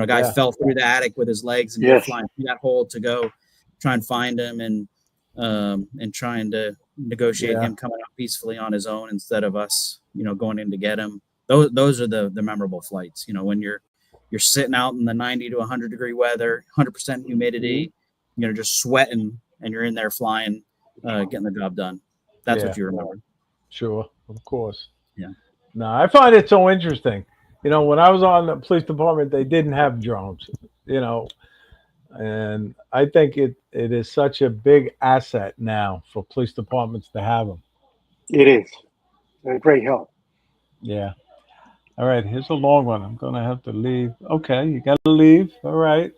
guy fell through the attic with his legs, and you're flying through that hole to go try and find him, and trying to negotiate him coming out peacefully on his own instead of us, going in to get him. Those are the memorable flights. When you're sitting out in the 90 to 100 degree weather, 100% humidity, just sweating, and you're in there flying, getting the job done. That's what you remember. Sure, of course. Yeah. No, I find it so interesting. When I was on the police department, they didn't have drones, and I think it is such a big asset now for police departments to have them. It is a great help. Yeah. All right, here's a long one. I'm going to have to leave. Okay, you got to leave. All right.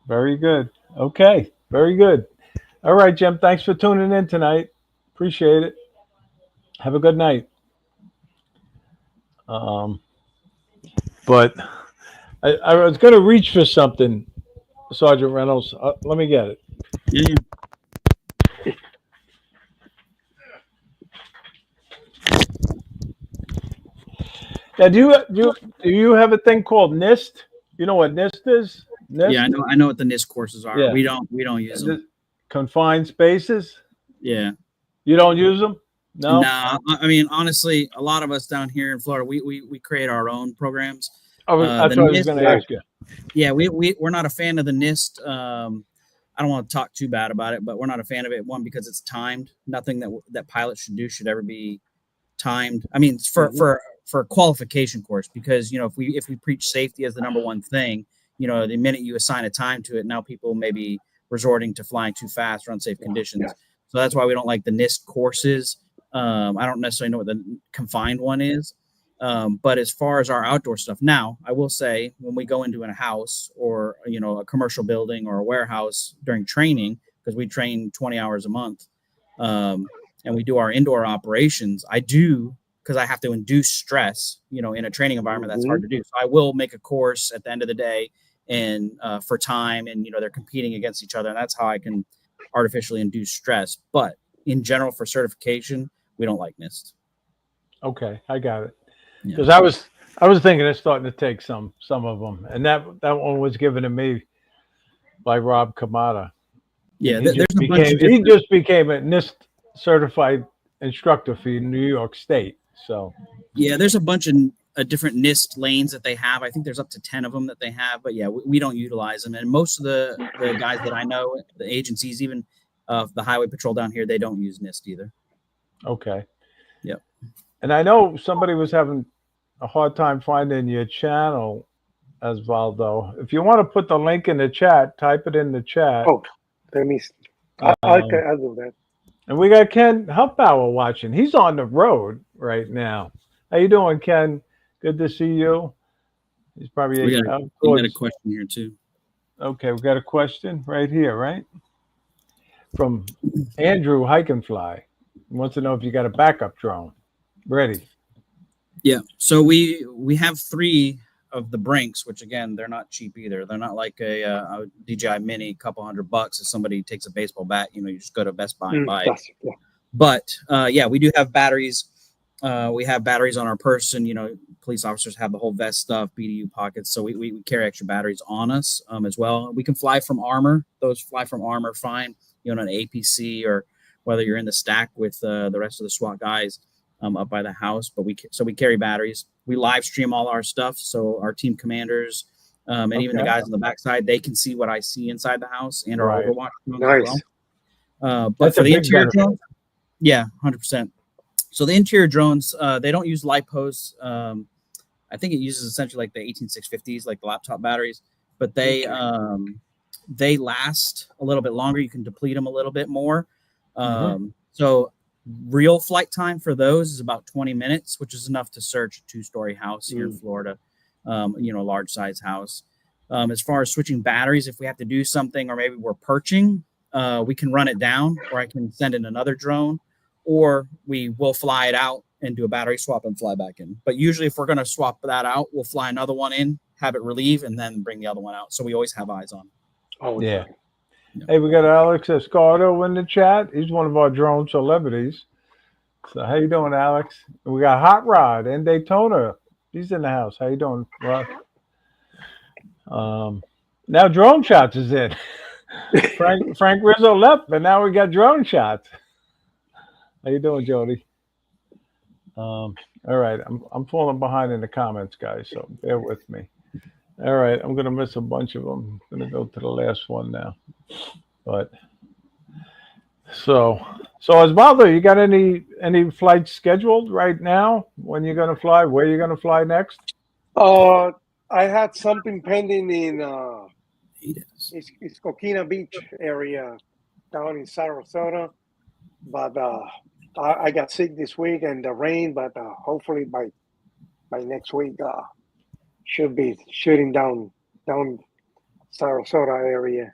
Very good. Okay, very good. All right, Jim, thanks for tuning in tonight. Appreciate it. Have a good night. But I was going to reach for something, Sergeant Reynolds. Let me get it. Yeah. Now, do you have a thing called NIST? You know what NIST is? NIST? Yeah, I know what the NIST courses are. Yeah. We don't use them. Confined spaces? Yeah. You don't use them? No. Nah, I mean, honestly, a lot of us down here in Florida, we create our own programs. That's what I was going to ask you. Yeah, we're not a fan of the NIST. I don't want to talk too bad about it, but we're not a fan of it. One, because it's timed. Nothing that pilots should do should ever be timed. I mean, for a qualification course, because if we preach safety as the number one thing, the minute you assign a time to it, now people may be resorting to flying too fast or unsafe conditions. Yeah. So that's why we don't like the NIST courses. I don't necessarily know what the confined one is. But as far as our outdoor stuff, now I will say when we go into a house or, a commercial building or a warehouse during training, because we train 20 hours a month, and we do our indoor operations, I do because I have to induce stress, in a training environment. That's Mm-hmm. hard to do. So I will make a course at the end of the day and for time, and they're competing against each other, and that's how I can artificially induce stress. But in general, for certification, we don't like NIST. Okay, I got it. Yeah. Because I was thinking of starting to take some of them, and that one was given to me by Rob Kamada. Yeah, he just became a NIST certified instructor for New York State. So yeah, there's a bunch of different NIST lanes that they have. I think there's up to 10 of them that they have, but yeah, we don't utilize them. And most of the guys that I know, the agencies, even the highway patrol down here, they don't use NIST either. Okay. Yep. And I know somebody was having a hard time finding your channel, Osvaldo. If you want to put the link in the chat, type it in the chat. Oh, let me. I'll do that. And we got Ken Huffbauer watching. He's on the road right now. How you doing, Ken? Good to see you. He's probably we got a question here too. Okay, we got a question right here, right? From Andrew Hikenfly. He wants to know if you got a backup drone ready. Yeah. So we have 3 of the Brinks, which again, they're not cheap either. They're not like a DJI Mini, couple $100. If somebody takes a baseball bat, you just go to Best Buy and buy it. Yeah. But we do have batteries. We have batteries on our person. Police officers have the whole vest stuff, BDU pockets. So we carry extra batteries on us as well. We can fly from armor. Those fly from armor fine, on an APC, or whether you're in the stack with the rest of the SWAT guys up by the house. But we carry batteries. We live stream all our stuff. So our team commanders and even the guys on the backside, they can see what I see inside the house and our Overwatch. Nice. As well. But for the interior drones, 100%. So the interior drones, they don't use LiPos. I think it uses essentially like the 18650s, like the laptop batteries, but they last a little bit longer. You can deplete them a little bit more. So real flight time for those is about 20 minutes, which is enough to search a 2-story house here in Florida, a large size house. As far as switching batteries, if we have to do something, or maybe we're perching, we can run it down, or I can send in another drone, or we will fly it out and do a battery swap and fly back in. But usually if we're going to swap that out, we'll fly another one in, have it relieve, and then bring the other one out. So we always have eyes on. Oh, yeah. Hey, we got Alex Escardo in the chat. He's one of our drone celebrities. So how you doing, Alex? We got Hot Rod in Daytona. He's in the house. How you doing, Rod? Now Drone Shots is in. Frank Rizzo left, but now we got Drone Shots. How you doing, Jody? All right, I'm falling behind in the comments, guys, so bear with me. All right, I'm gonna miss a bunch of them. I'm gonna go to the last one now. But so Osvaldo, you got any flights scheduled right now? When you're gonna fly? Where you're gonna fly next? I had something pending in it's Coquina Beach area down in Sarasota, but I got sick this week and the rain, but hopefully by next week should be shooting down Sarasota area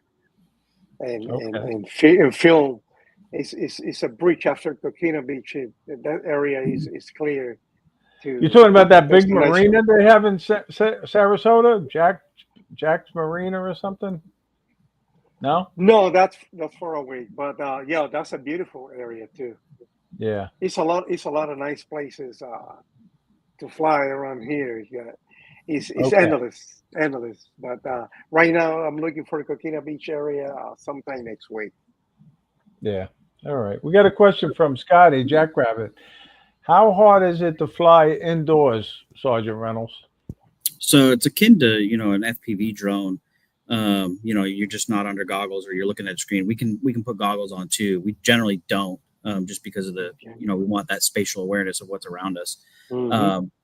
and film. It's a breach after Coquina Beach. That area is clear. You're talking about that big marina they have in Sarasota, Jack's Marina or something? No, that's far away. But yeah, that's a beautiful area too. Yeah, it's a lot of nice places to fly around here. Yeah, it's endless. But right now, I'm looking for the Coquina Beach area sometime next week. Yeah. All right. We got a question from Scotty Jackrabbit. How hard is it to fly indoors, Sergeant Reynolds? So it's akin to an FPV drone. You're just not under goggles, or you're looking at a screen. We can put goggles on too. We generally don't, just because of the we want that spatial awareness of what's around us.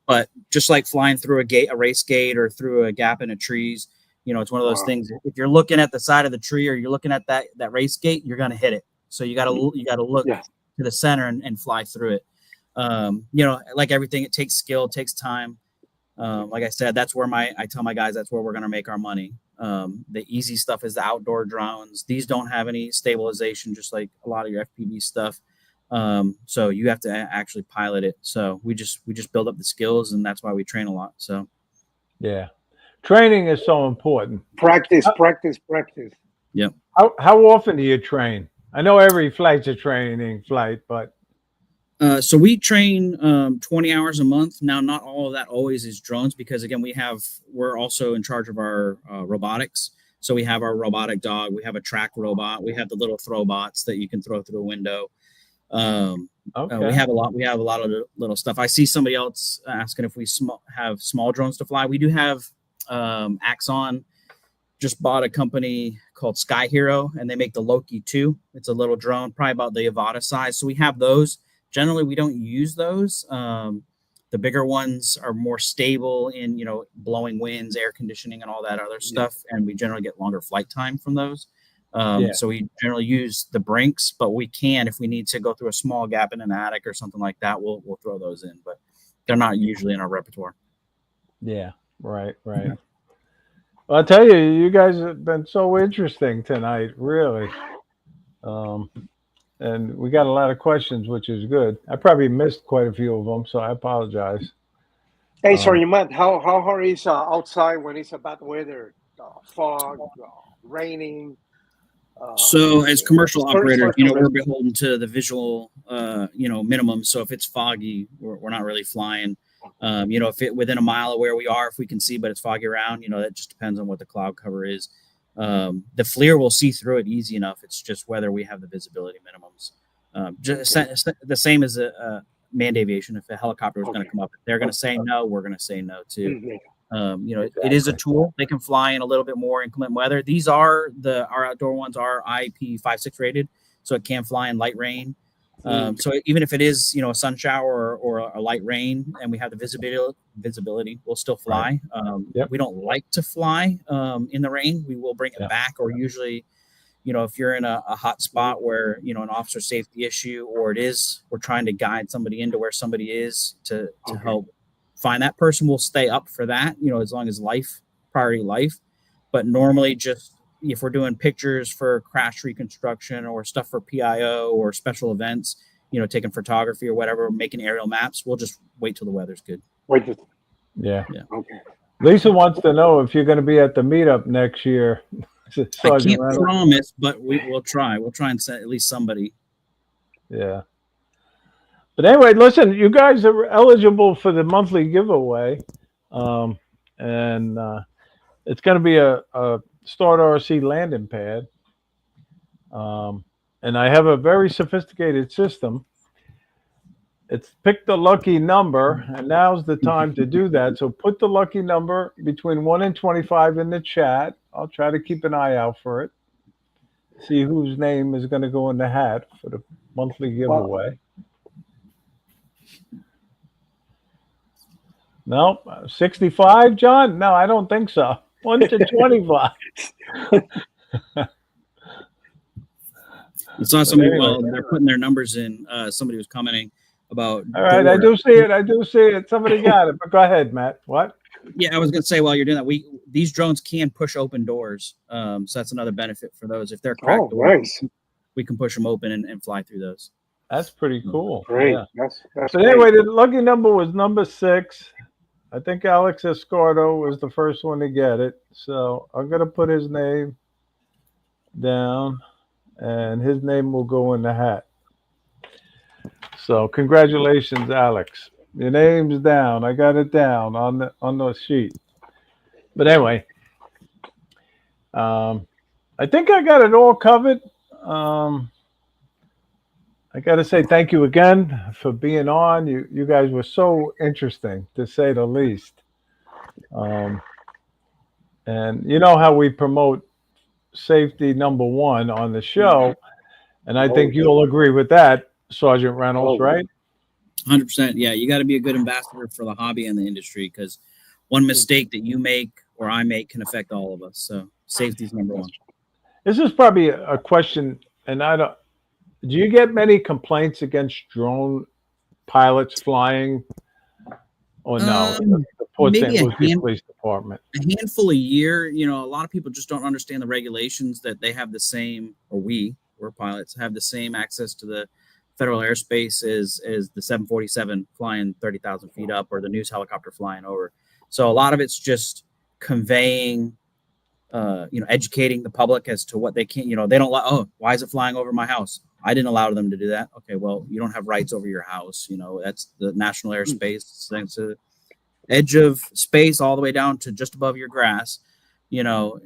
But just like flying through a race gate or through a gap in the trees, it's one of those things. If you're looking at the side of the tree or you're looking at that race gate, you're gonna hit it. So you gotta look to the center and fly through it. Like everything, it takes skill, it takes time. Like I said, that's where I tell my guys that's where we're gonna make our money. The easy stuff is the outdoor drones. These don't have any stabilization, just like a lot of your FPV stuff. So you have to actually pilot it. So we just build up the skills, and that's why we train a lot. So Yeah. Training is so important. Practice, How, practice, practice. yep. how often do you train? I know every flight's a training flight, but So we train 20 hours a month. Now, not all of that always is drones, because again, we're also in charge of our robotics. So we have our robotic dog, we have a track robot, we have the little throw bots that you can throw through a window. okay. We have a lot of little stuff. I see somebody else asking if we have small drones to fly. We do have Axon just bought a company called Sky Hero, and they make the Loki 2. It's a little drone, probably about the Avata size. So we have those. Generally, we don't use those. The bigger ones are more stable in, blowing winds, air conditioning, and all that other stuff. And we generally get longer flight time from those. So we generally use the Brinks, but we can, if we need to go through a small gap in an attic or something like that, we'll throw those in. But they're not usually in our repertoire. Yeah, right. Well, I'll tell you, you guys have been so interesting tonight, really. And we got a lot of questions, which is good. I probably missed quite a few of them, so I apologize. Hey, sorry, Matt. How hard is outside when it's bad weather, fog, raining? So as commercial operators, sorry. we're beholden to the visual, minimum. So if it's foggy, we're not really flying. If it within a mile of where we are, if we can see, but it's foggy around, that just depends on what the cloud cover is. The FLIR will see through it easy enough. It's just whether we have the visibility minimums. Just the same as a manned aviation. If a helicopter is going to come up, they're going to say no, we're going to say no too. It is a tool. They can fly in a little bit more inclement weather. These are our outdoor ones are IP56 rated, so it can fly in light rain. So even if it is, a sun shower or a light rain, and we have the visibility, we'll still fly. We don't like to fly in the rain. We will bring it back, or usually, if you're in a hot spot where, an officer safety issue, or we're trying to guide somebody into where somebody is to help find that person, we'll stay up for that, as long as priority life. But normally just, if we're doing pictures for crash reconstruction or stuff for PIO or special events, taking photography or whatever, making aerial maps, we'll just wait till the weather's good. Yeah. Okay. Lisa wants to know if you're going to be at the meetup next year. I can't promise, but we'll try. We'll try and send at least somebody. Yeah. But anyway, listen, you guys are eligible for the monthly giveaway. And it's going to be a StartRC landing pad. And I have a very sophisticated system. It's pick the lucky number, and now's the time to do that. So put the lucky number between 1 and 25 in the chat. I'll try to keep an eye out for it. See whose name is going to go in the hat for the monthly giveaway. No, 65, John? No, I don't think so. 1 to 25. I saw somebody, they're putting their numbers in. Somebody was commenting about. All right, I do see it. Somebody got it, but go ahead, Matt. What? Yeah, I was going to say, while you're doing that, these drones can push open doors. So that's another benefit for those. If they're cracked doors, nice. We can push them open and fly through those. That's pretty cool. Great. Yeah. That's so anyway, the lucky number was number 6. I think Alex Escardo was the first one to get it. So I'm going to put his name down, and his name will go in the hat. So congratulations, Alex. Your name's down. I got it down on the sheet. But anyway, I think I got it all covered. I got to say thank you again for being on. You guys were so interesting, to say the least. And you know how we promote safety number 1 on the show, and I think you'll agree with that, Sergeant Reynolds, right? 100%. Yeah, you got to be a good ambassador for the hobby and the industry, because one mistake that you make or I make can affect all of us. So safety is number 1. This is probably a question, and do you get many complaints against drone pilots flying, or no? The Port St Lucie Police Department. A handful a year. A lot of people just don't understand the regulations, that they have the same, or we're pilots have the same access to the federal airspace is the 747 flying 30,000 feet up, or the news helicopter flying over. So a lot of it's just conveying, educating the public as to what they can. They don't like, oh, why is it flying over my house? I didn't allow them to do that. Okay, well, you don't have rights over your house. That's the national airspace. It's the edge of space all the way down to just above your grass. So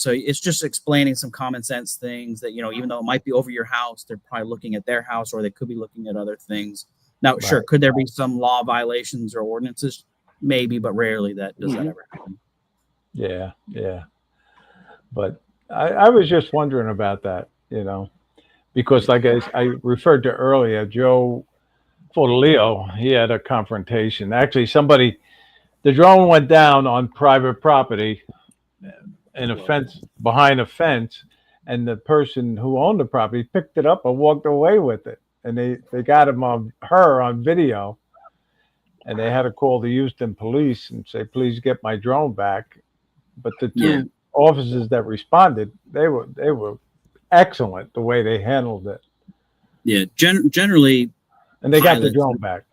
it's just explaining some common sense things that, even though it might be over your house, they're probably looking at their house, or they could be looking at other things. Now, Right. Sure, could there be some law violations or ordinances? Maybe, but rarely does that ever happen. Yeah. But I was just wondering about that, because like I referred to earlier, Joe Fortaleo, he had a confrontation. Actually, the drone went down on private property in a fence, behind a fence, and the person who owned the property picked it up and walked away with it. And they got her on video, and they had to call the Houston police and say, please get my drone back. But the two officers that responded, they were excellent the way they handled it. Yeah, generally, and they got the drone back.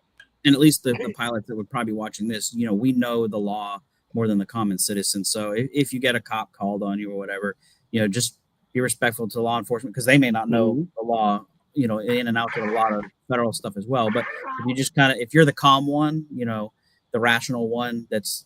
And at least the pilots that would probably be watching this, we know the law more than the common citizen. So if you get a cop called on you or whatever, just be respectful to law enforcement, because they may not know the law, in and out of a lot of federal stuff as well. But if you just if you're the calm one, the rational one that's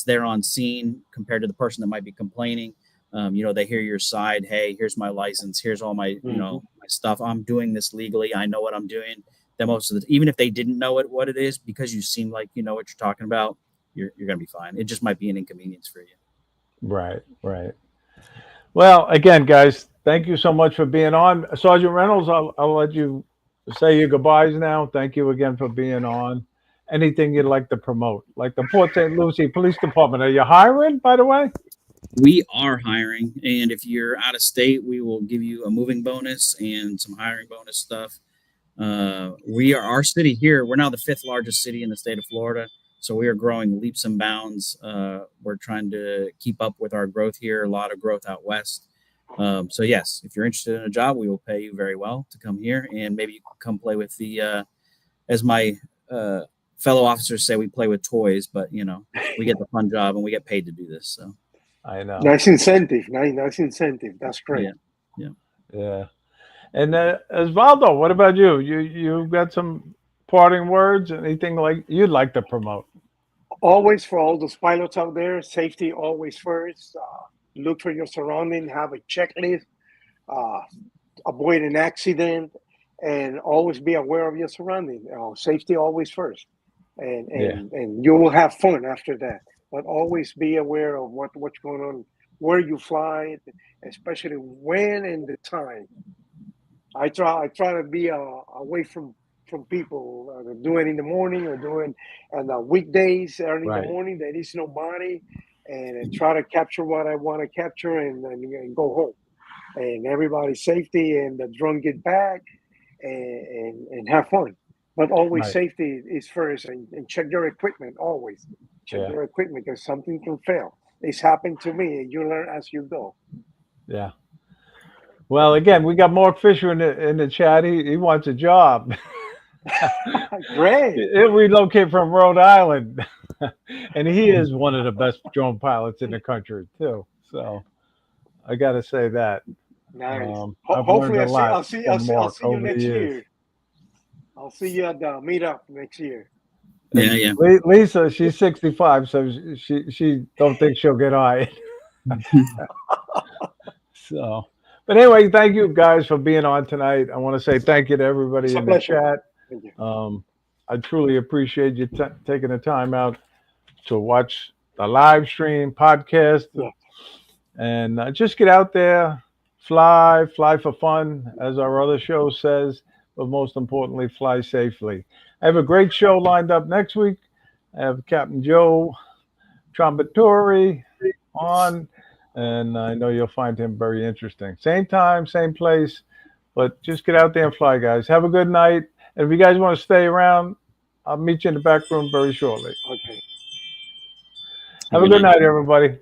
there on scene compared to the person that might be complaining, they hear your side. Hey, here's my license. Here's all my, my stuff. I'm doing this legally. I know what I'm doing. Then most of even if they didn't know what it is, because you seem like you know what you're talking about, you're going to be fine. It just might be an inconvenience for you. Right. Well, again, guys, thank you so much for being on. Sergeant Reynolds, I'll let you say your goodbyes now. Thank you again for being on. Anything you'd like to promote, like the Port St Lucie Police Department? Are you hiring, by the way? We are hiring, and if you're out of state, we will give you a moving bonus and some hiring bonus stuff. Our city here, we're now the 5th largest city in the state of Florida. So we are growing leaps and bounds. We're trying to keep up with our growth here, a lot of growth out west. So yes, if you're interested in a job, we will pay you very well to come here, and maybe you can come play with as my fellow officers say, we play with toys, but we get the fun job and we get paid to do this. So I know. Nice incentive. Nice incentive. That's great. Yeah. And Osvaldo, what about you? You got some parting words? Anything like you'd like to promote? Always, for all those pilots out there, safety always first. Look for your surrounding. Have a checklist. Avoid an accident, and always be aware of your surrounding. Safety always first, and you will have fun after that. But always be aware of what's going on, where you fly, especially when and the time. I try to be away from people, do it in the morning or doing on weekdays early in the morning. There is nobody, and try to capture what I want to capture and go home. And everybody's safety, and the drone get back and have fun. But always safety is first, and check your equipment always. Check your equipment, because something can fail. It's happened to me, and you learn as you go. Yeah. Well, again, we got Mark Fisher in the chat. He wants a job. Great. He'll relocate from Rhode Island, and he is one of the best drone pilots in the country too. So I got to say that. Nice. I've Hopefully, I'll see you next year. I'll see you at the meetup next year. Yeah. Lisa, she's 65, so she don't think she'll get hired. So. But anyway, thank you guys for being on tonight. I want to say thank you to everybody in the chat. Thank you. I truly appreciate you taking the time out to watch the live stream podcast. Yeah. And just get out there, fly for fun, as our other show says, but most importantly, fly safely. I have a great show lined up next week. I have Captain Joe Trombatori on. And I know you'll find him very interesting. Same time, same place, but just get out there and fly, guys. Have a good night. And if you guys want to stay around, I'll meet you in the back room very shortly. Okay. Have a good night, everybody.